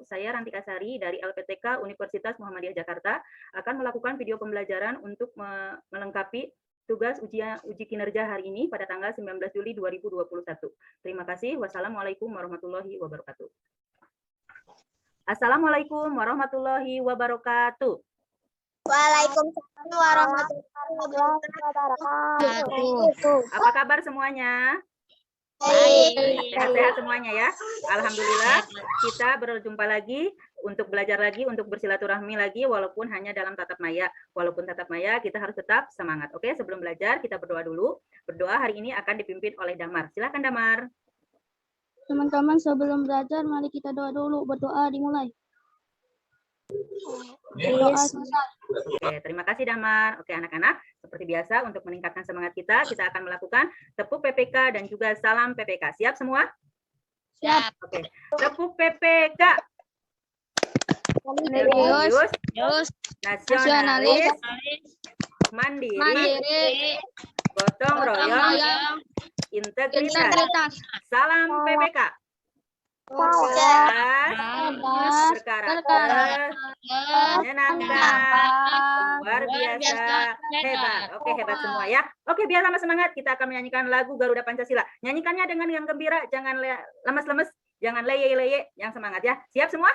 saya Rantika Sari dari LPTK Universitas Muhammadiyah Jakarta akan melakukan video pembelajaran untuk melengkapi tugas uji kinerja hari ini pada tanggal 19 Juli 2021. Terima kasih. Wassalamualaikum warahmatullahi wabarakatuh. Assalamualaikum warahmatullahi wabarakatuh. Waalaikumsalam warahmatullahi wabarakatuh. Apa kabar semuanya? Baik. Sehat-sehat semuanya ya. Alhamdulillah kita berjumpa lagi untuk belajar lagi, untuk bersilaturahmi lagi walaupun hanya dalam tatap maya. Walaupun tatap maya kita harus tetap semangat. Oke, sebelum belajar kita berdoa dulu. Berdoa hari ini akan dipimpin oleh Damar. Silakan Damar. Teman-teman sebelum belajar mari kita doa dulu. Berdoa dimulai. Oke, terima kasih Damar. Oke anak-anak, seperti biasa untuk meningkatkan semangat kita akan melakukan tepuk PPK dan juga salam PPK. Siap semua? Siap. Oke, tepuk PPK. Religius, nasionalis, mandiri, gotong royong, integritas. Salam PPK. Berkarakter, menyenangkan, luar biasa, hebat. Oke, hebat semua ya. Oke, biar sama semangat kita akan menyanyikan lagu Garuda Pancasila. Nyanyikannya dengan yang gembira, jangan lemes-lemes, jangan leye-leye, yang semangat ya. Siap semua?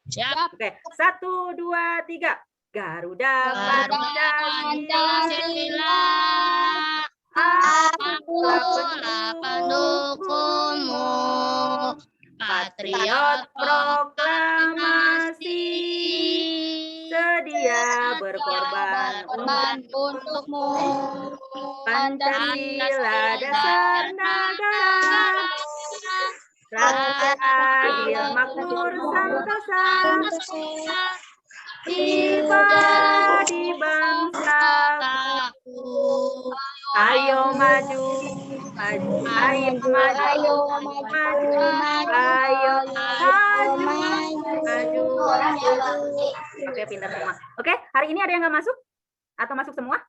Siap. Oke, 1, 2, 3. Garuda Pancasila, akulah pendukungmu. Patriot proklamasi, sedia berkorban untukmu. Pancasila dasar negara, rakyat adil makmur sentosa, pribadi bangsaku. Ayo maju, maju, ayo maju, ayo maju. Oke, pintar semua. Oke, hari ini ada yang nggak masuk? Atau masuk semua?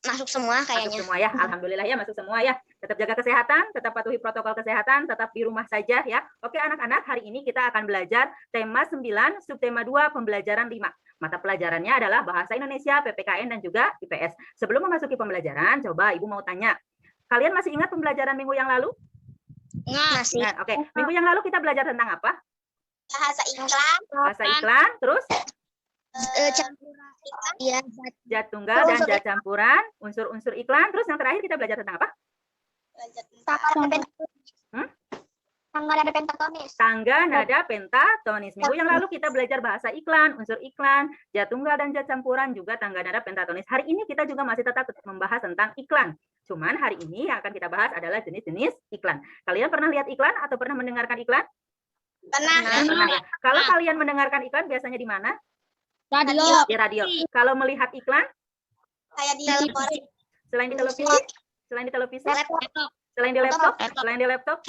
Masuk semua kayaknya. Masuk semua ya, alhamdulillah ya, masuk semua ya. Tetap jaga kesehatan, tetap patuhi protokol kesehatan, tetap di rumah saja ya. Oke anak-anak, hari ini kita akan belajar tema 9, subtema 2, pembelajaran 5. Mata pelajarannya adalah Bahasa Indonesia, PPKN, dan juga IPS. Sebelum memasuki pembelajaran, coba Ibu mau tanya. Kalian masih ingat pembelajaran minggu yang lalu? Masih. Oke, minggu yang lalu kita belajar tentang apa? Bahasa iklan. Bahasa iklan, terus? Zat tunggal dan zat campuran, unsur-unsur iklan. Terus yang terakhir kita belajar tentang apa? Tangga nada pentatonis. Tangga nada pentatonis. Minggu yang lalu kita belajar bahasa iklan, unsur iklan, zat tunggal dan zat campuran, juga tangga nada pentatonis. Hari ini kita juga masih tetap membahas tentang iklan. Cuman hari ini yang akan kita bahas adalah jenis-jenis iklan. Kalian pernah lihat iklan atau pernah mendengarkan iklan? Pernah. Ya. Kalau kalian mendengarkan iklan biasanya di mana? Radio. Di radio. Kalau melihat iklan? Kayak di televisi. Selain di televisi? Selain di televisi? Selain di laptop? Selain di laptop?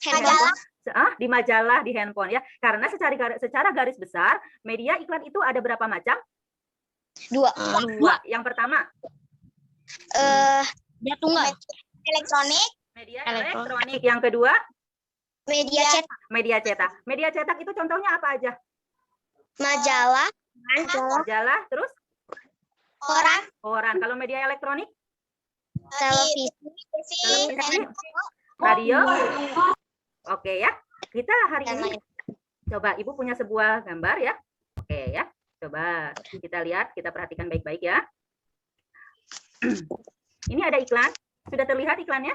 Majalah. Di majalah, di handphone ya. Karena secara garis besar, media iklan itu ada berapa macam? Dua. Yang pertama? Dia tunggal. Elektronik. Media elektronik. Yang kedua? Media cetak. Media cetak. Media cetak itu contohnya apa aja? Majalah. Majalah, terus? Koran. Kalau media elektronik? Televisi. Radio. Oke ya. Kita hari ini coba Ibu punya sebuah gambar ya. Oke ya. Coba kita lihat, kita perhatikan baik-baik ya. Ini ada iklan. Sudah terlihat iklannya?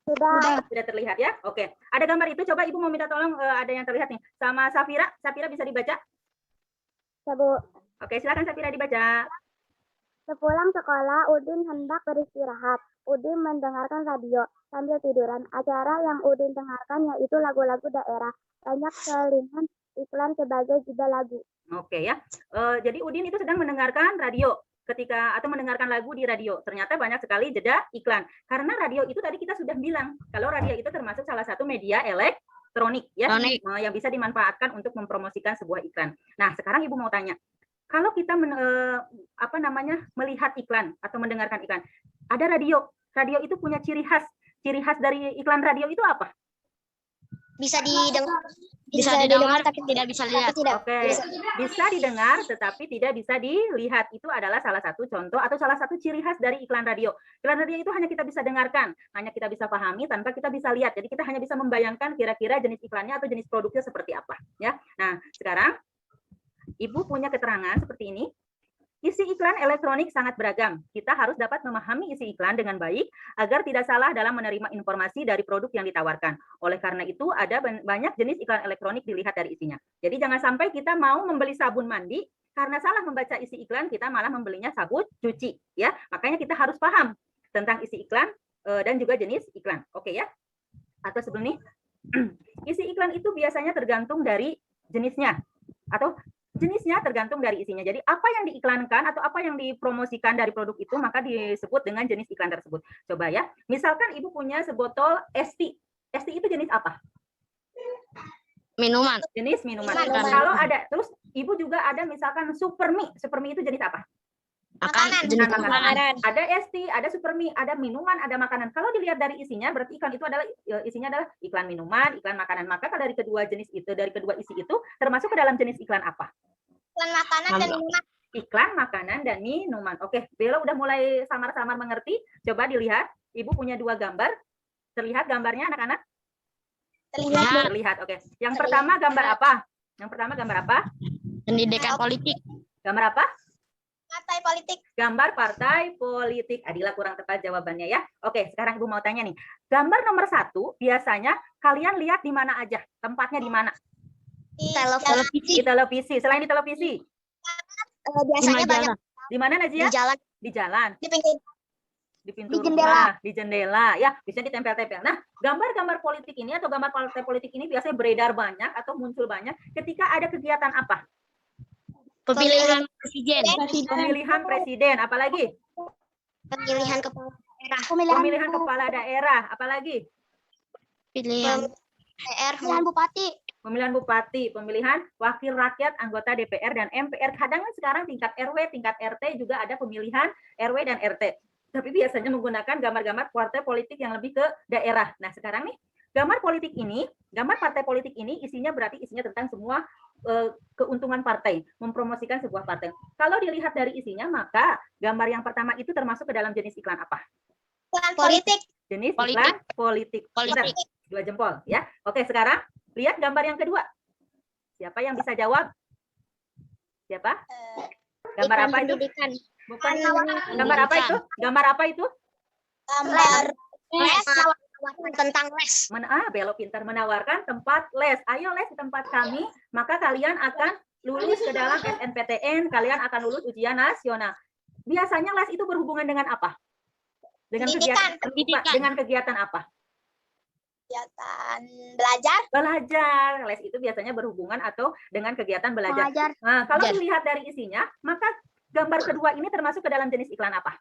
Sudah terlihat ya. Oke. Ada gambar itu, coba Ibu mau minta tolong ada yang terlihat nih. Sama Safira. Safira bisa dibaca? Bu. Oke, silakan Safira dibaca. Sepulang sekolah, Udin hendak beristirahat. Udin mendengarkan radio sambil tiduran. Acara yang Udin dengarkan yaitu lagu-lagu daerah. Banyak selingan iklan sebagai jeda lagu. Oke ya. Jadi Udin itu sedang mendengarkan radio atau mendengarkan lagu di radio. Ternyata banyak sekali jeda iklan. Karena radio itu tadi kita sudah bilang kalau radio itu termasuk salah satu media elektronik ya, yang bisa dimanfaatkan untuk mempromosikan sebuah iklan. Nah, sekarang Ibu mau tanya. Kalau kita melihat iklan atau mendengarkan iklan, ada radio. Radio itu punya ciri khas. Ciri khas dari iklan radio itu apa? Bisa didengar. Bisa didengar tapi tidak bisa lihat. Oke, bisa didengar tetapi tidak bisa dilihat. Itu adalah salah satu contoh atau salah satu ciri khas dari iklan radio. Iklan radio itu hanya kita bisa dengarkan, hanya kita bisa pahami tanpa kita bisa lihat. Jadi kita hanya bisa membayangkan kira-kira jenis iklannya atau jenis produknya seperti apa, ya. Nah, sekarang Ibu punya keterangan seperti ini. Isi iklan elektronik sangat beragam. Kita harus dapat memahami isi iklan dengan baik agar tidak salah dalam menerima informasi dari produk yang ditawarkan. Oleh karena itu, ada banyak jenis iklan elektronik dilihat dari isinya. Jadi jangan sampai kita mau membeli sabun mandi, karena salah membaca isi iklan, kita malah membelinya sabun cuci. Ya, makanya kita harus paham tentang isi iklan dan juga jenis iklan. Oke ya? Atau sebelum ini, isi iklan itu biasanya tergantung dari jenisnya. Atau jenisnya tergantung dari isinya. Jadi apa yang diiklankan atau apa yang dipromosikan dari produk itu maka disebut dengan jenis iklan tersebut. Coba ya, misalkan Ibu punya sebotol es tea. Es tea itu jenis apa? Minuman. Jenis minuman. Minuman. Kalau ada, terus Ibu juga ada misalkan Supermi. Supermi itu jenis apa? Makanan. Jenis makanan. Ada es tea, ada Supermi, ada minuman, ada makanan. Kalau dilihat dari isinya, berarti iklan itu adalah isinya adalah iklan minuman, iklan makanan. Maka dari kedua jenis itu, dari kedua isi itu termasuk ke dalam jenis iklan apa? Iklan makanan dan minuman. Iklan makanan dan minuman. Oke, Bella udah mulai samar-samar mengerti. Coba dilihat, Ibu punya dua gambar. Terlihat gambarnya anak-anak? Terlihat. Terlihat, oke. Yang pertama gambar apa? Yang pertama gambar apa? Pendidikan politik. Gambar apa? Partai politik. Gambar partai politik. Adila kurang tepat jawabannya ya. Oke, sekarang Ibu mau tanya nih. Gambar nomor 1 biasanya kalian lihat di mana aja? Tempatnya di mana? Televisi. Di televisi. Selain di televisi, Biasanya banyak di mana Najia? di jalan, Di jalan, di pinggir. di pintu Di jendela. rumah, di jendela, ya bisa ditempel-tempel. Nah, gambar-gambar politik ini atau gambar partai politik ini biasanya beredar banyak atau muncul banyak ketika ada kegiatan apa? Pemilihan presiden. Pemilihan presiden, apalagi? Pemilihan kepala daerah. Pemilihan kepala daerah, apalagi? Pemilihan PR. Pemilihan bupati. Pemilihan bupati, pemilihan wakil rakyat, anggota DPR dan MPR. Kadang kan sekarang tingkat RW, tingkat RT juga ada pemilihan RW dan RT. Tapi biasanya menggunakan gambar-gambar partai politik yang lebih ke daerah. Nah, sekarang nih, gambar politik ini, gambar partai politik ini isinya berarti isinya tentang semua keuntungan partai, mempromosikan sebuah partai. Kalau dilihat dari isinya, maka gambar yang pertama itu termasuk ke dalam jenis iklan apa? Iklan politik. Jenis Politik. iklan politik. Politik. Benar. 2 jempol ya. Oke, sekarang lihat gambar yang kedua. Siapa yang bisa jawab? Siapa? Gambar apa itu? Pendidikan. Bukan. Gambar apa itu? Gambar apa itu? Gambar les. Tentang les. Belo pintar, menawarkan tempat les. Ayo les di tempat kami, maka kalian akan lulus ke dalam SNPTN, kalian akan lulus ujian nasional. Biasanya les itu berhubungan dengan apa? Dengan kegiatan, Pendidikan. dengan kegiatan apa? Kegiatan belajar. Belajar. Les itu biasanya berhubungan atau dengan kegiatan belajar. Mengajar. Nah, kalau Belajar. dilihat dari isinya, maka gambar kedua ini termasuk ke dalam jenis iklan apa?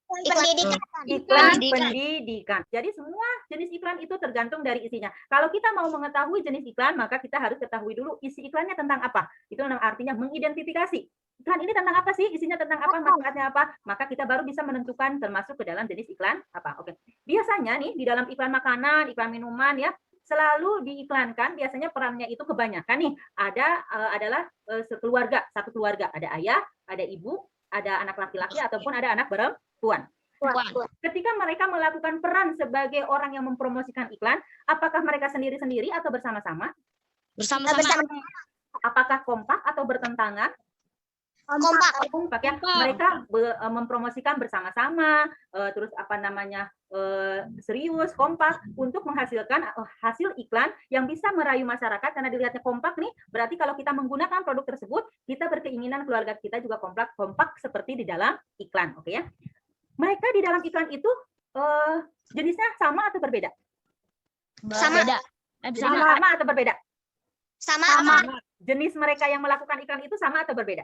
Pendidikan. Iklan Pendidikan. pendidikan. Jadi semua jenis iklan itu tergantung dari isinya. Kalau kita mau mengetahui jenis iklan, maka kita harus ketahui dulu isi iklannya tentang apa. Itu artinya mengidentifikasi. Iklan ini tentang apa sih? Isinya tentang apa? Manfaatnya apa? Maka kita baru bisa menentukan termasuk ke dalam jenis iklan apa. Oke. Biasanya nih di dalam iklan makanan, iklan minuman ya, selalu diiklankan biasanya perannya itu kebanyakan nih adalah sekeluarga, satu keluarga. Ada ayah, ada ibu, ada anak laki-laki ataupun ada anak perempuan. Ketika mereka melakukan peran sebagai orang yang mempromosikan iklan, apakah mereka sendiri-sendiri atau bersama-sama? Bersama-sama. Apakah kompak atau bertentangan? Kompak. Kompak ya. Mereka mempromosikan bersama-sama, terus serius, kompak untuk menghasilkan hasil iklan yang bisa merayu masyarakat karena dilihatnya kompak nih. Berarti kalau kita menggunakan produk tersebut, kita berkeinginan keluarga kita juga kompak seperti di dalam iklan, oke ya? Mereka di dalam iklan itu jenisnya sama atau berbeda? Sama. Sama atau berbeda? Sama. Jenis mereka yang melakukan iklan itu sama atau berbeda?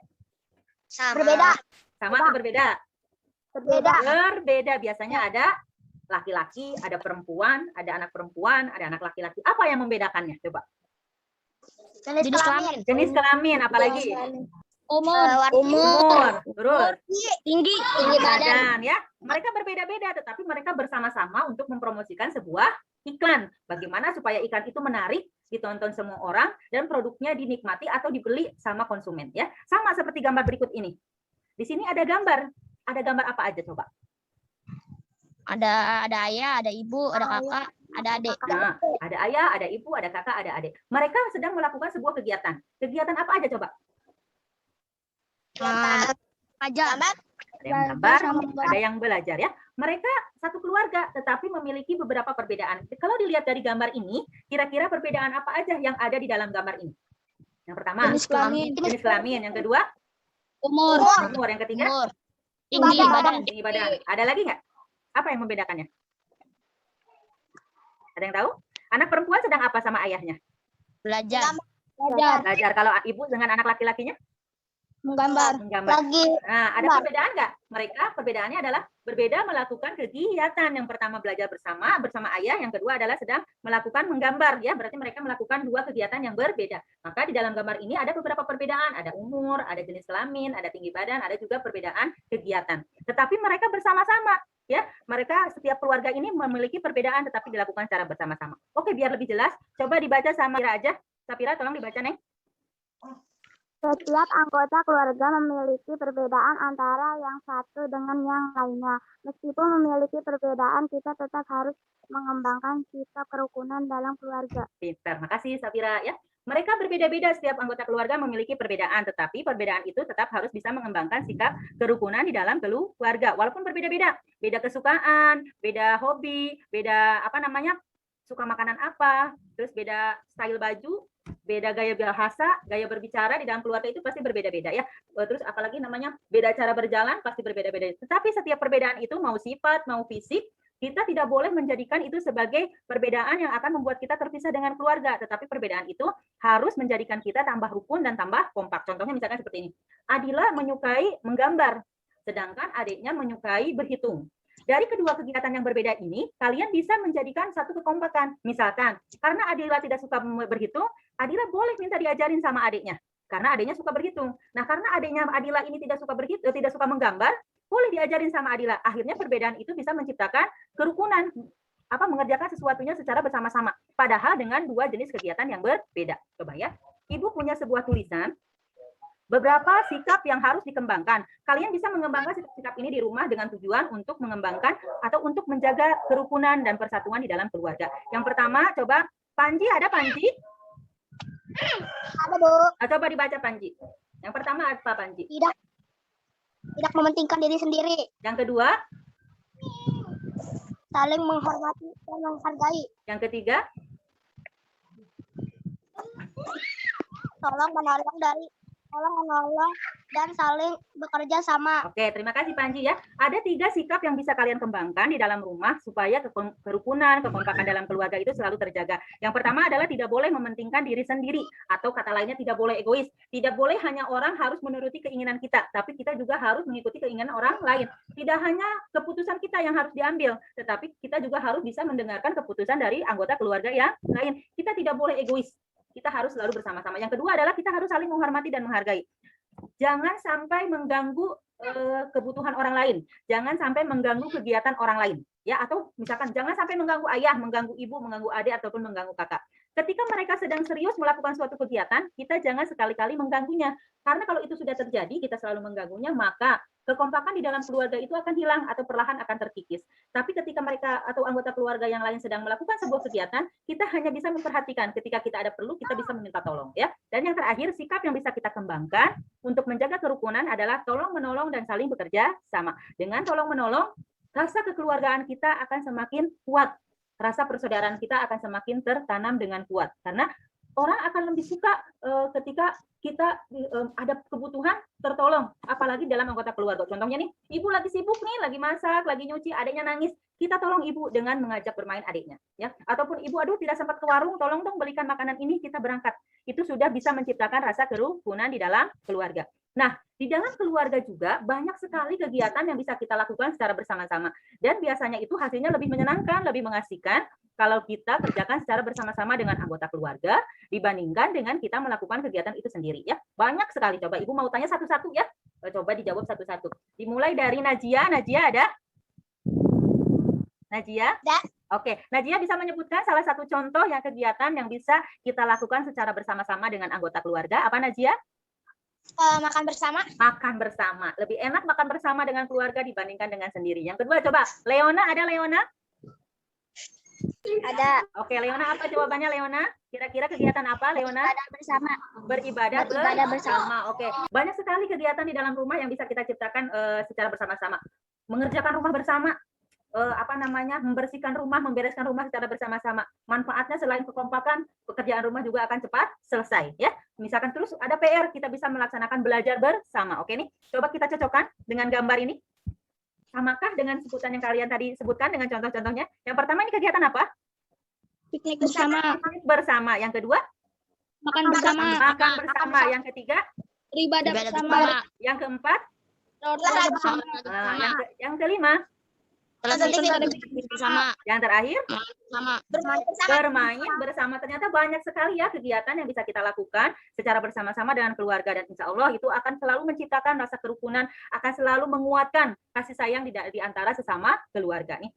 Berbeda. Sama atau berbeda? Berbeda. Berbeda. Biasanya ada laki-laki, ada perempuan, ada anak perempuan, ada anak laki-laki. Apa yang membedakannya? Coba. Jenis kelamin. Jenis kelamin, apalagi? Umur. Terus Tinggi badan. badan ya. Mereka berbeda-beda tetapi mereka bersama-sama untuk mempromosikan sebuah iklan. Bagaimana supaya iklan itu menarik, ditonton semua orang, dan produknya dinikmati atau dibeli sama konsumen. Ya, sama seperti gambar berikut ini. Di sini ada gambar. Ada gambar apa aja coba? Ada ayah, ada ibu, ada kakak, ada adik. Nah, ada ayah, ada ibu, ada kakak, ada adik. Mereka sedang melakukan sebuah kegiatan. Kegiatan apa aja coba? Aja. Ada yang gambar, ada yang belajar ya. Mereka satu keluarga, tetapi memiliki beberapa perbedaan. Kalau dilihat dari gambar ini, kira-kira perbedaan apa aja yang ada di dalam gambar ini? Yang pertama, Jenis kelamin. jenis kelamin. Yang kedua, Umur. umur. Yang ketiga, Umur. Tinggi badan. tinggi badan. Ada lagi nggak? Apa yang membedakannya? Ada yang tahu? Anak perempuan sedang apa sama ayahnya? Belajar. Belajar. Kalau ibu dengan anak laki-lakinya? Menggambar. Menggambar. Lagi. Nah, ada perbedaan nggak? Mereka perbedaannya adalah berbeda melakukan kegiatan. Yang pertama belajar bersama ayah, yang kedua adalah sedang melakukan menggambar. Ya, berarti mereka melakukan dua kegiatan yang berbeda. Maka di dalam gambar ini ada beberapa perbedaan. Ada umur, ada jenis kelamin, ada tinggi badan, ada juga perbedaan kegiatan. Tetapi mereka bersama-sama. Ya, mereka setiap keluarga ini memiliki perbedaan, tetapi dilakukan secara bersama-sama. Oke, biar lebih jelas, coba dibaca sama Sapira aja. Sapira, tolong dibaca, Neng. Setiap anggota keluarga memiliki perbedaan antara yang satu dengan yang lainnya. Meskipun memiliki perbedaan, kita tetap harus mengembangkan sikap kerukunan dalam keluarga. Pintar, makasih Sapira ya. Mereka berbeda-beda, setiap anggota keluarga memiliki perbedaan, tetapi perbedaan itu tetap harus bisa mengembangkan sikap kerukunan di dalam keluarga, walaupun berbeda-beda. Beda kesukaan, beda hobi, beda suka makanan apa, terus beda style baju, beda gaya bahasa, gaya berbicara di dalam keluarga itu pasti berbeda-beda ya. Terus apalagi beda cara berjalan pasti berbeda-beda. Tetapi setiap perbedaan itu mau sifat, mau fisik, kita tidak boleh menjadikan itu sebagai perbedaan yang akan membuat kita terpisah dengan keluarga. Tetapi perbedaan itu harus menjadikan kita tambah rukun dan tambah kompak. Contohnya misalkan seperti ini. Adila menyukai menggambar, sedangkan adiknya menyukai berhitung. Dari kedua kegiatan yang berbeda ini, kalian bisa menjadikan satu kekompakan. Misalkan, karena Adila tidak suka berhitung, Adila boleh minta diajarin sama adiknya. Karena adiknya suka berhitung. Nah, karena adiknya Adila ini tidak suka berhitung, tidak suka menggambar, boleh diajarin sama Adila. Akhirnya perbedaan itu bisa menciptakan kerukunan. Mengerjakan sesuatunya secara bersama-sama. Padahal dengan dua jenis kegiatan yang berbeda. Coba ya. Ibu punya sebuah tulisan. Beberapa sikap yang harus dikembangkan. Kalian bisa mengembangkan sikap-sikap ini di rumah dengan tujuan untuk mengembangkan atau untuk menjaga kerukunan dan persatuan di dalam keluarga. Yang pertama, coba Panji, ada Panji? Ada, Bu. Coba dibaca Panji. Yang pertama apa Panji? Tidak mementingkan diri sendiri. Yang kedua? Saling menghormati dan menghargai. Yang ketiga? Tolong menolong dan saling bekerja sama. Oke, terima kasih Panji ya. Ada 3 sikap yang bisa kalian kembangkan di dalam rumah supaya kerukunan, kekompakan dalam keluarga itu selalu terjaga. Yang pertama adalah tidak boleh mementingkan diri sendiri, atau kata lainnya tidak boleh egois. Tidak boleh hanya orang harus menuruti keinginan kita, tapi kita juga harus mengikuti keinginan orang lain. Tidak hanya keputusan kita yang harus diambil, tetapi kita juga harus bisa mendengarkan keputusan dari anggota keluarga yang lain. Kita tidak boleh egois. Kita harus selalu bersama-sama. Yang kedua adalah kita harus saling menghormati dan menghargai. Jangan sampai mengganggu kebutuhan orang lain. Jangan sampai mengganggu kegiatan orang lain. Ya, atau misalkan jangan sampai mengganggu ayah, mengganggu ibu, mengganggu adik, ataupun mengganggu kakak. Ketika mereka sedang serius melakukan suatu kegiatan, kita jangan sekali-kali mengganggunya. Karena kalau itu sudah terjadi, kita selalu mengganggunya, maka kekompakan di dalam keluarga itu akan hilang atau perlahan akan terkikis. Tapi ketika mereka atau anggota keluarga yang lain sedang melakukan sebuah kegiatan, kita hanya bisa memperhatikan. Ketika kita ada perlu, kita bisa meminta tolong, ya. Dan yang terakhir, sikap yang bisa kita kembangkan untuk menjaga kerukunan adalah tolong menolong dan saling bekerja sama. Dengan tolong menolong, rasa kekeluargaan kita akan semakin kuat. Rasa persaudaraan kita akan semakin tertanam dengan kuat. Karena orang akan lebih suka ketika kita ada kebutuhan tertolong, apalagi dalam anggota keluarga. Contohnya nih, ibu lagi sibuk nih, lagi masak, lagi nyuci, adiknya nangis, kita tolong ibu dengan mengajak bermain adiknya, ya. Ataupun ibu, aduh tidak sempat ke warung, tolong dong belikan makanan ini, kita berangkat. Itu sudah bisa menciptakan rasa kerukunan di dalam keluarga. Nah, di dalam keluarga juga banyak sekali kegiatan yang bisa kita lakukan secara bersama-sama. Dan biasanya itu hasilnya lebih menyenangkan, lebih mengasihkan kalau kita kerjakan secara bersama-sama dengan anggota keluarga dibandingkan dengan kita melakukan kegiatan itu sendiri, ya. Banyak sekali. Coba Ibu mau tanya satu-satu, ya. Coba dijawab satu-satu. Dimulai dari Najia. Najia ada? Najia? Ada. Oke, Najia bisa menyebutkan salah satu contoh yang kegiatan yang bisa kita lakukan secara bersama-sama dengan anggota keluarga. Apa Najia? Makan bersama. Makan bersama. Lebih enak makan bersama dengan keluarga dibandingkan dengan sendiri. Yang kedua, coba Leona, ada Leona? Ada. Oke, Leona, apa jawabannya Leona? Kira-kira kegiatan apa Leona? Beribadah bersama. Beribadah bersama. Oke, banyak sekali kegiatan di dalam rumah yang bisa kita ciptakan secara bersama-sama. Mengerjakan rumah bersama, membersihkan rumah, membereskan rumah secara bersama-sama. Manfaatnya selain kekompakan, pekerjaan rumah juga akan cepat selesai, ya. Misalkan terus ada PR, kita bisa melaksanakan belajar bersama. Oke nih, coba kita cocokkan dengan gambar ini. Samakah dengan sebutan yang kalian tadi sebutkan dengan contoh-contohnya? Yang pertama ini kegiatan apa? Piknik bersama. Piknik bersama. Yang kedua? Makan bersama. Makan bersama. Yang ketiga? Beribadah bersama. Yang keempat? Olahraga bersama. Yang kelima? Bersama. Yang terakhir? Bersama. Bermain bersama. Ternyata banyak sekali ya kegiatan yang bisa kita lakukan secara bersama-sama dengan keluarga, dan insya Allah itu akan selalu menciptakan rasa kerukunan, akan selalu menguatkan kasih sayang di antara sesama keluarga nih.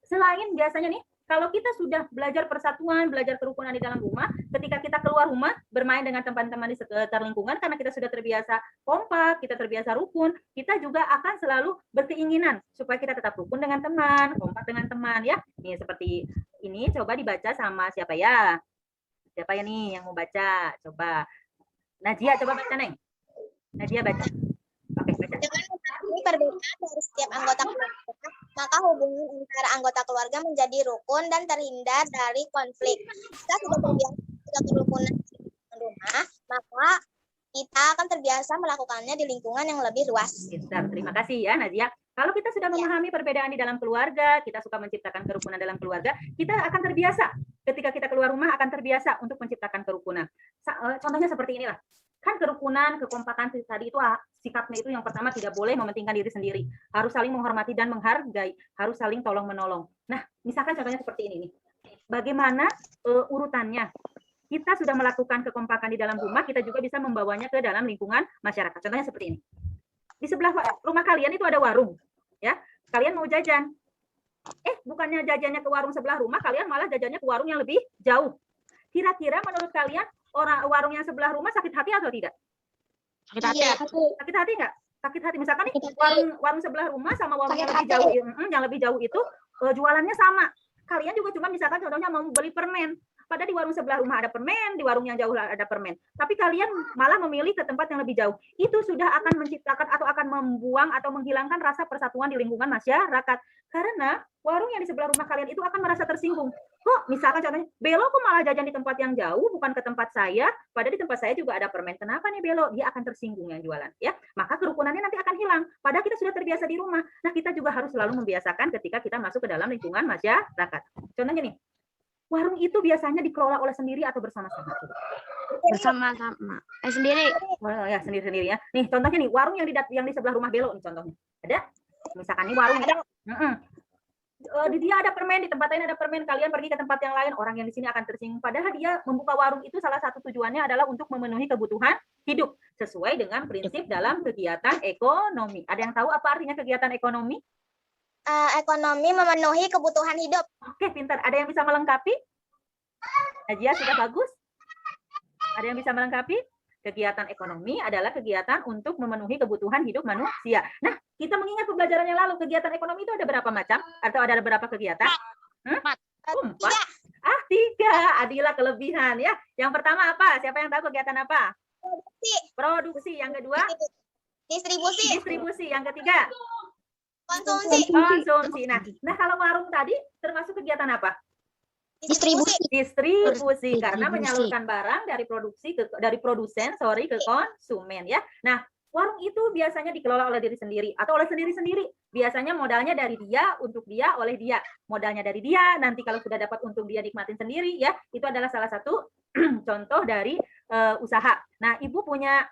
Selain biasanya nih, kalau kita sudah belajar persatuan, belajar kerukunan di dalam rumah, ketika kita keluar rumah, bermain dengan teman-teman di sekitar lingkungan, karena kita sudah terbiasa kompak, kita terbiasa rukun, kita juga akan selalu berkeinginan supaya kita tetap rukun dengan teman, kompak dengan teman, ya. Nih, seperti ini, coba dibaca sama siapa ya? Siapa ya nih yang mau baca? Coba. Najia, coba baca, Neng. Najia baca. Oke, baca. Dengan memahami perbedaan dari setiap anggota keluarga, maka hubungan antara anggota keluarga menjadi rukun dan terhindar dari konflik. Jika sudah terbiasa kerukunan di rumah, maka kita akan terbiasa melakukannya di lingkungan yang lebih luas. Pintar, terima kasih ya Najia. Kalau kita sudah memahami perbedaan di dalam keluarga, kita suka menciptakan kerukunan dalam keluarga, kita akan terbiasa. Ketika kita keluar rumah akan terbiasa untuk menciptakan kerukunan. Contohnya seperti inilah. Kan kerukunan, kekompakan tadi itu sikapnya itu yang pertama tidak boleh mementingkan diri sendiri. Harus saling menghormati dan menghargai, harus saling tolong-menolong. Nah, misalkan contohnya seperti ini nih. Bagaimana urutannya? Kita sudah melakukan kekompakan di dalam rumah, kita juga bisa membawanya ke dalam lingkungan masyarakat. Contohnya seperti ini. Di sebelah rumah kalian itu ada warung, ya. Kalian mau jajan. Bukannya jajannya ke warung sebelah rumah, kalian malah jajannya ke warung yang lebih jauh. Kira-kira menurut kalian warung yang sebelah rumah sakit hati atau tidak? Sakit hati. Sakit hati nggak? Sakit hati. Misalkan nih warung sebelah rumah sama warung yang lebih jauh itu jualannya sama. Kalian juga cuma misalkan contohnya mau beli permen. Padahal di warung sebelah rumah ada permen, di warung yang jauh ada permen. Tapi kalian malah memilih ke tempat yang lebih jauh. Itu sudah akan menciptakan atau akan membuang atau menghilangkan rasa persatuan di lingkungan masyarakat. Karena warung yang di sebelah rumah kalian itu akan merasa tersinggung. Kok misalkan contohnya, Belo kok malah jajan di tempat yang jauh, bukan ke tempat saya, padahal di tempat saya juga ada permen. Kenapa nih Belo? Dia akan tersinggung yang jualan. Ya, maka kerukunannya nanti akan hilang. Padahal kita sudah terbiasa di rumah. Nah, kita juga harus selalu membiasakan ketika kita masuk ke dalam lingkungan masyarakat. Contohnya nih, warung itu biasanya dikelola oleh sendiri atau bersama-sama? Bersama-sama. Sendiri. Oh ya, sendiri-sendiri ya. Nih, contohnya nih, warung yang di sebelah rumah Belo nih contohnya. Ada? Misalkan nih warung. Di dia ada permen, di tempat lain ada permen, kalian pergi ke tempat yang lain, orang yang di sini akan tersinggung. Padahal dia membuka warung itu salah satu tujuannya adalah untuk memenuhi kebutuhan hidup sesuai dengan prinsip dalam kegiatan ekonomi. Ada yang tahu apa artinya kegiatan ekonomi? Ekonomi memenuhi kebutuhan hidup. Oke, pintar. Ada yang bisa melengkapi? Najia sudah bagus. Ada yang bisa melengkapi? Kegiatan ekonomi adalah kegiatan untuk memenuhi kebutuhan hidup manusia. Nah, kita mengingat pembelajaran yang lalu, kegiatan ekonomi itu ada berapa macam? Atau ada berapa kegiatan? 4. 3. Adilah kelebihan ya. Yang pertama apa? Siapa yang tahu kegiatan apa? Produksi. Yang kedua? Distribusi. Yang ketiga? Konsumsi. Nah, kalau warung tadi termasuk kegiatan apa? Distribusi karena menyalurkan barang dari produsen ke konsumen ya. Nah, warung itu biasanya dikelola oleh diri sendiri atau oleh sendiri-sendiri. Biasanya modalnya dari dia, untuk dia, oleh dia. Modalnya dari dia, nanti kalau sudah dapat untung dia nikmatin sendiri ya. Itu adalah salah satu contoh dari usaha. Nah, Ibu punya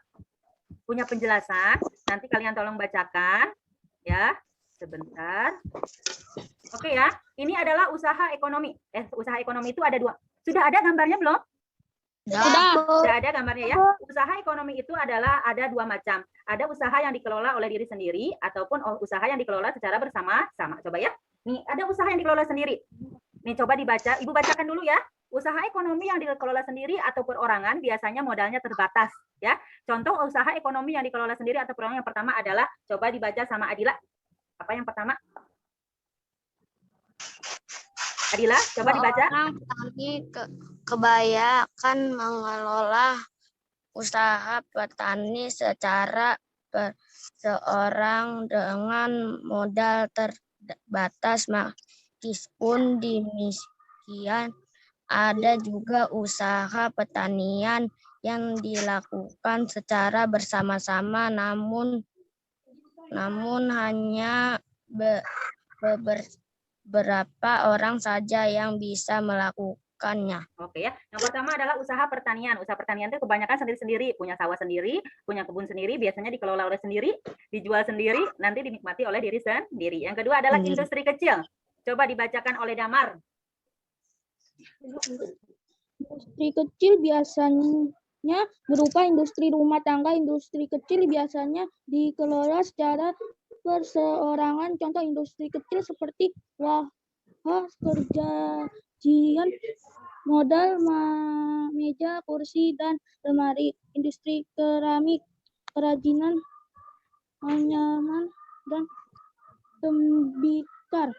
penjelasan, nanti kalian tolong bacakan ya. Sebentar. Oke ya, ini adalah usaha ekonomi. Usaha ekonomi itu ada 2. Sudah ada gambarnya belum? Sudah ada gambarnya ya. Usaha ekonomi itu adalah ada 2 macam. Ada usaha yang dikelola oleh diri sendiri ataupun usaha yang dikelola secara bersama-sama. Coba ya. Nih, ada usaha yang dikelola sendiri. Nih coba dibaca, Ibu bacakan dulu ya. Usaha ekonomi yang dikelola sendiri atau perorangan biasanya modalnya terbatas, ya. Contoh usaha ekonomi yang dikelola sendiri atau perorangan yang pertama adalah, coba dibaca sama Adila. Apa yang pertama? Adila, coba dibaca. Seorang petani kebanyakan mengelola usaha petani secara seorang dengan modal terbatas. Meskipun demikian, ada juga usaha pertanian yang dilakukan secara bersama-sama, namun hanya beberapa orang saja yang bisa melakukannya. Oke ya. Yang pertama adalah usaha pertanian. Usaha pertanian itu kebanyakan sendiri-sendiri, punya sawah sendiri, punya kebun sendiri, biasanya dikelola oleh sendiri, dijual sendiri, nanti dinikmati oleh diri sendiri. Yang kedua adalah industri kecil. Coba dibacakan oleh Damar. Industri kecil biasanya berupa industri rumah tangga. Industri kecil biasanya dikelola secara perseorangan. Contoh industri kecil seperti kerjaan, modal, meja, kursi, dan lemari. Industri keramik, kerajinan, anyaman, dan tembikar.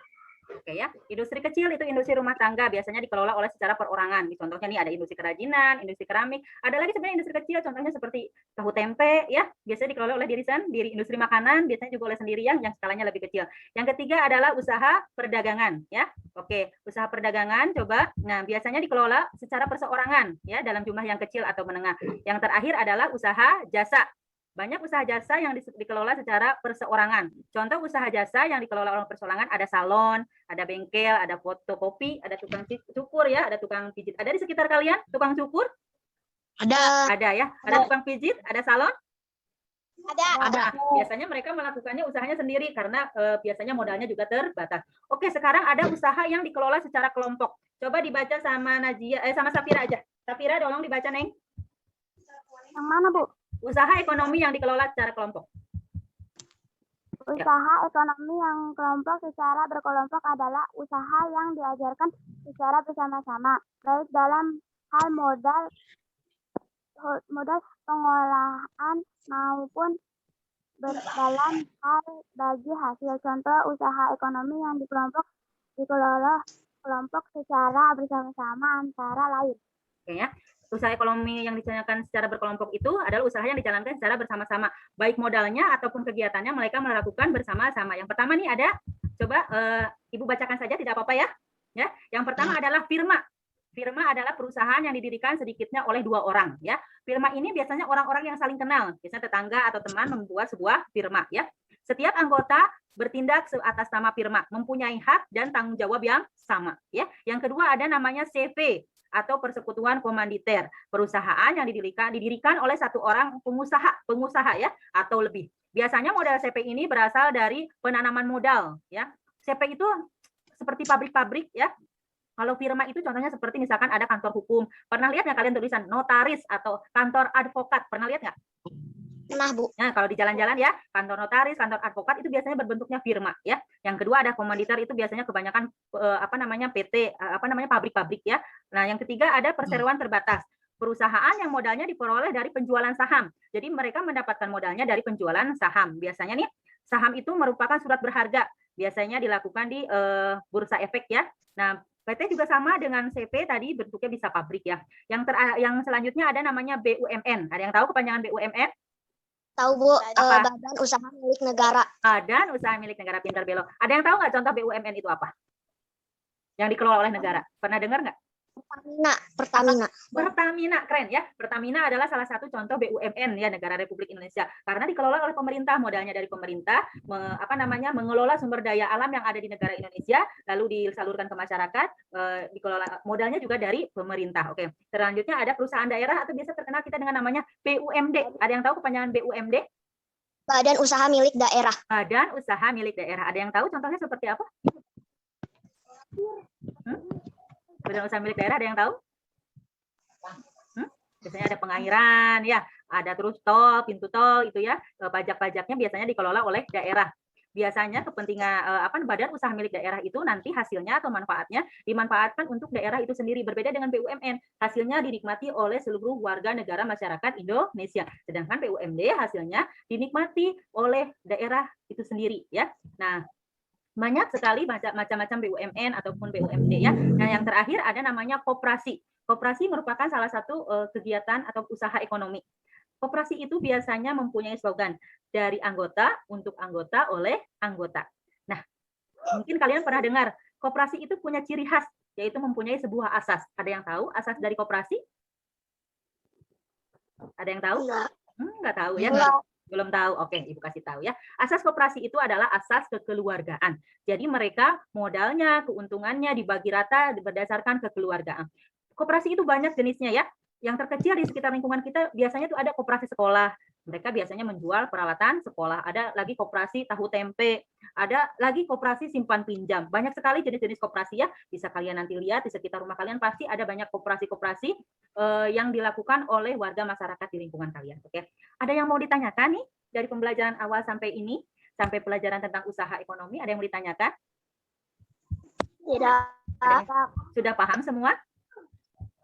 Oke ya, industri kecil itu industri rumah tangga, biasanya dikelola oleh secara perorangan. Contohnya nih ada industri kerajinan, industri keramik, ada lagi sebenarnya industri kecil, contohnya seperti tahu tempe ya, biasanya dikelola oleh diri sendiri. Industri makanan biasanya juga oleh sendirian yang skalanya lebih kecil. Yang ketiga adalah usaha perdagangan ya. Oke, usaha perdagangan coba. Nah, biasanya dikelola secara perseorangan ya, dalam jumlah yang kecil atau menengah. Yang terakhir adalah usaha jasa. Banyak usaha jasa yang dikelola secara perseorangan. Contoh usaha jasa yang dikelola oleh perseorangan ada salon, ada bengkel, ada fotokopi, ada tukang cukur ya, ada tukang pijit. Ada di sekitar kalian tukang cukur? Ada. Ada ya. Ada tukang pijit, ada salon? Ada. Biasanya mereka melakukannya usahanya sendiri karena biasanya modalnya juga terbatas. Oke, sekarang ada usaha yang dikelola secara kelompok. Coba dibaca sama Najia, sama Safira aja. Safira, tolong dibaca, Neng. Yang mana, Bu? Usaha ekonomi yang dikelola secara kelompok. Usaha ekonomi yang kelompok secara berkelompok adalah usaha yang diajarkan secara bersama-sama, baik dalam hal modal pengolahan maupun dalam hal bagi hasil. Contoh usaha ekonomi yang dikelola kelompok secara bersama-sama antara lain. Oke ya. Usaha ekonomi yang dijalankan secara berkelompok itu adalah usaha yang dijalankan secara bersama-sama. Baik modalnya ataupun kegiatannya mereka melakukan bersama-sama. Yang pertama nih ada, coba Ibu bacakan saja tidak apa-apa ya. Ya. Yang pertama adalah firma. Firma adalah perusahaan yang didirikan sedikitnya oleh 2 orang ya. Firma ini biasanya orang-orang yang saling kenal, biasanya tetangga atau teman membuat sebuah firma ya. Setiap anggota bertindak atas nama firma, mempunyai hak dan tanggung jawab yang sama ya. Yang kedua ada namanya CV atau persekutuan komanditer, perusahaan yang didirikan oleh 1 orang pengusaha ya atau lebih. Biasanya modal CP ini berasal dari penanaman modal ya. CP itu seperti pabrik-pabrik ya. Kalau firma itu contohnya seperti misalkan ada kantor hukum. Pernah lihat nggak kalian tulisan notaris atau kantor advokat? Pernah lihat nggak? Pernah, Bu. Nah, kalau di jalan-jalan ya, kantor notaris, kantor advokat itu biasanya berbentuknya firma ya. Yang kedua ada komanditer, itu biasanya kebanyakan PT, pabrik-pabrik ya. Nah, yang ketiga ada perseroan terbatas. Perusahaan yang modalnya diperoleh dari penjualan saham. Jadi mereka mendapatkan modalnya dari penjualan saham. Biasanya nih, saham itu merupakan surat berharga. Biasanya dilakukan di bursa efek ya. Nah, PT juga sama dengan CP tadi, bentuknya bisa pabrik ya. Yang selanjutnya ada namanya BUMN. Ada yang tahu kepanjangan BUMN? Tahu, Bu, Badan Usaha Milik Negara. Badan Usaha Milik Negara, pintar belok. Ada yang tahu nggak contoh BUMN itu apa? Yang dikelola oleh negara. Pernah dengar nggak? Pertamina, keren ya. Pertamina adalah salah satu contoh BUMN ya negara Republik Indonesia karena dikelola oleh pemerintah, modalnya dari pemerintah, mengelola sumber daya alam yang ada di negara Indonesia lalu disalurkan ke masyarakat, dikelola modalnya juga dari pemerintah. Oke. Selanjutnya ada perusahaan daerah atau biasa terkenal kita dengan namanya BUMD. Ada yang tahu kepanjangan BUMD? Badan Usaha Milik Daerah. Badan Usaha Milik Daerah. Ada yang tahu contohnya seperti apa? Badan Usaha Milik Daerah ada yang tahu? Biasanya ada pengairan, ya, ada terus tol, pintu tol itu ya, pajak-pajaknya biasanya dikelola oleh daerah. biasanya kepentingan badan usaha milik daerah itu nanti hasilnya atau manfaatnya dimanfaatkan untuk daerah itu sendiri, berbeda dengan BUMN, hasilnya dinikmati oleh seluruh warga negara masyarakat Indonesia, sedangkan BUMD hasilnya dinikmati oleh daerah itu sendiri ya. Nah, banyak sekali macam-macam BUMN ataupun BUMD ya. Nah, yang terakhir ada namanya koperasi. Koperasi merupakan salah satu kegiatan atau usaha ekonomi. Koperasi itu biasanya mempunyai slogan dari anggota untuk anggota oleh anggota. Nah, mungkin kalian pernah dengar koperasi itu punya ciri khas, yaitu mempunyai sebuah asas. Ada yang tahu asas dari koperasi? Ada yang tahu? Nggak tahu ya? Belum tahu. Oke, Ibu kasih tahu ya. Asas koperasi itu adalah asas kekeluargaan. Jadi mereka modalnya, keuntungannya dibagi rata berdasarkan kekeluargaan. Koperasi itu banyak jenisnya ya. Yang terkecil di sekitar lingkungan kita biasanya itu ada koperasi sekolah. Mereka biasanya menjual peralatan sekolah. Ada lagi koperasi tahu tempe. Ada lagi koperasi simpan pinjam. Banyak sekali jenis-jenis koperasi ya. Bisa kalian nanti lihat di sekitar rumah kalian pasti ada banyak koperasi-koperasi yang dilakukan oleh warga masyarakat di lingkungan kalian. Oke. Ada yang mau ditanyakan nih dari pembelajaran awal sampai ini, sampai pelajaran tentang usaha ekonomi? Ada yang mau ditanyakan? Tidak. Sudah paham semua?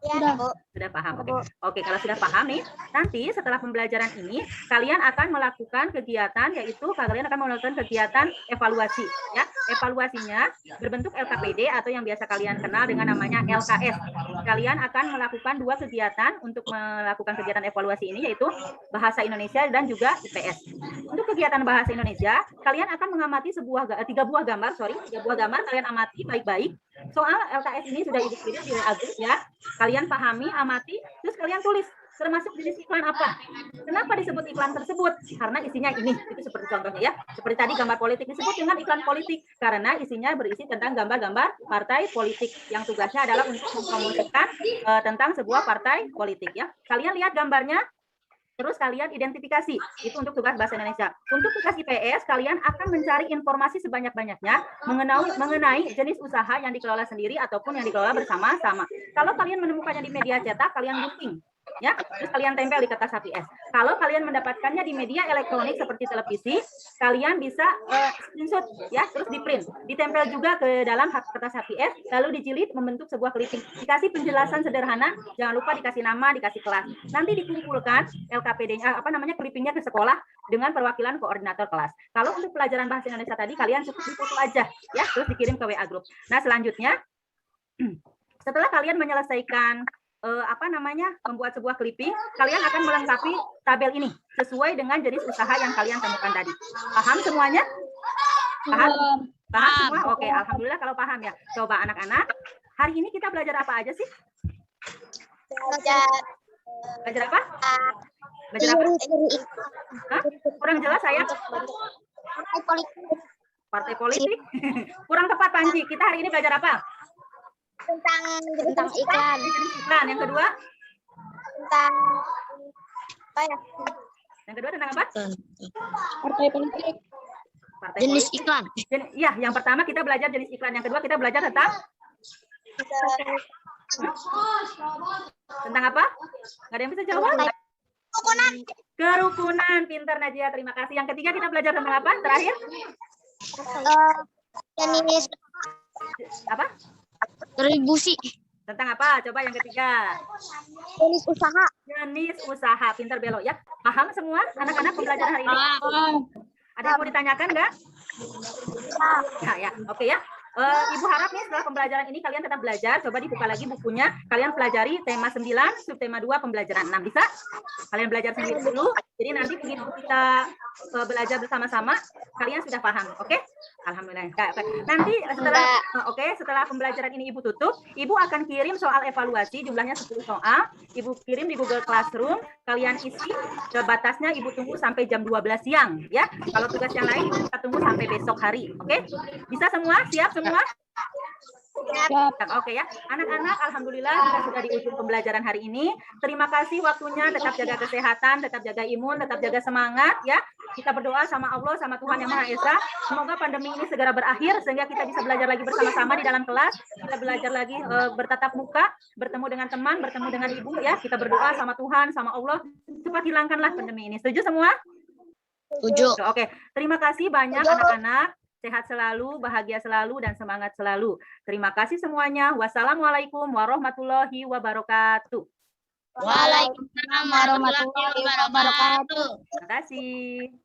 Ya, Sudah paham. Oke, kalau sudah paham nih, nanti setelah pembelajaran ini kalian akan melakukan kegiatan, yaitu kalian akan melakukan kegiatan evaluasi ya. Evaluasinya berbentuk LKPD atau yang biasa kalian kenal dengan namanya LKS. Kalian akan melakukan 2 kegiatan untuk melakukan kegiatan evaluasi ini, yaitu bahasa Indonesia dan juga IPS. Untuk kegiatan bahasa Indonesia, kalian akan mengamati 3 buah gambar kalian amati baik-baik. Soal LKS ini sudah Ibu kirim di WA Group ya. Kalian pahami, amati, terus kalian tulis termasuk jenis iklan apa. Kenapa disebut iklan tersebut? Karena isinya ini, itu seperti contohnya ya. Seperti tadi gambar politik disebut dengan iklan politik karena isinya berisi tentang gambar-gambar partai politik yang tugasnya adalah untuk mempromosikan tentang sebuah partai politik ya. Kalian lihat gambarnya, terus kalian identifikasi. Itu untuk tugas bahasa Indonesia. Untuk tugas IPS, kalian akan mencari informasi sebanyak-banyaknya mengenai jenis usaha yang dikelola sendiri ataupun yang dikelola bersama-sama. Kalau kalian menemukannya di media cetak, kalian gunting. Ya, terus kalian tempel di kertas HPS. Kalau kalian mendapatkannya di media elektronik seperti televisi, kalian bisa screenshot ya, terus di print, ditempel juga ke dalam kertas HPS, lalu dijilid membentuk sebuah clipping. Dikasih penjelasan sederhana, jangan lupa dikasih nama, dikasih kelas. Nanti dikumpulkan LKPD-nya clippingnya ke sekolah dengan perwakilan koordinator kelas. Kalau untuk pelajaran bahasa Indonesia tadi kalian cukup difoto aja ya, terus dikirim ke WA group. Nah, selanjutnya setelah kalian menyelesaikan membuat sebuah clipping, kalian akan melengkapi tabel ini sesuai dengan jenis usaha yang kalian temukan tadi. Paham semuanya? Paham semua? Oke, alhamdulillah kalau paham ya. Coba anak-anak, hari ini kita belajar apa aja sih? Belajar apa? Belajar apa? Hah? Kurang jelas saya. Partai politik. Kurang tepat Panji. Kita hari ini belajar apa? tentang iklan. Iklan. Yang kedua? Tentang apa ya? Yang kedua tentang apa? Partai politik. Partai Jenis politik. iklan. Ya, yang pertama kita belajar jenis iklan. Yang kedua kita belajar tentang apa? Nggak ada yang bisa jawab? Kerukunan. Pintar Najia, terima kasih. Yang ketiga kita belajar tentang apa? Terakhir? Jenis Apa? Distribusi. Tentang apa? Coba yang ketiga. jenis usaha. Jenis usaha. Pintar belok ya. Paham semua anak-anak pembelajaran hari ini? Ada yang mau ditanyakan nggak? Ya. Oke ya. Ibu harap nih setelah pembelajaran ini kalian tetap belajar. Coba dibuka lagi bukunya. Kalian pelajari tema 9, subtema 2, pembelajaran 6. Bisa? Kalian belajar sendiri dulu. Jadi nanti begitu kita belajar bersama-sama, kalian sudah paham. Oke? Alhamdulillah. Nanti setelah pembelajaran ini Ibu tutup, Ibu akan kirim soal evaluasi, jumlahnya 10 soal. Ibu kirim di Google Classroom. Kalian isi, batasnya Ibu tunggu sampai jam 12 siang. Ya. Kalau tugas yang lain, kita tunggu sampai besok hari. Oke? Bisa semua? Siap semua? Oke ya, anak-anak, alhamdulillah kita sudah di ujung pembelajaran hari ini. Terima kasih waktunya, tetap jaga kesehatan, tetap jaga imun, tetap jaga semangat ya. Kita berdoa sama Allah, sama Tuhan Yang Maha Esa, semoga pandemi ini segera berakhir sehingga kita bisa belajar lagi bersama-sama di dalam kelas. Kita belajar lagi bertatap muka, bertemu dengan teman, bertemu dengan ibu ya. Kita berdoa sama Tuhan, sama Allah, cepat hilangkanlah pandemi ini. Setuju semua? Tujuh. Oke, terima kasih banyak Tujuh. anak-anak. Sehat selalu, bahagia selalu, dan semangat selalu. Terima kasih semuanya. Wassalamualaikum warahmatullahi wabarakatuh. Waalaikumsalam warahmatullahi wabarakatuh. Terima kasih.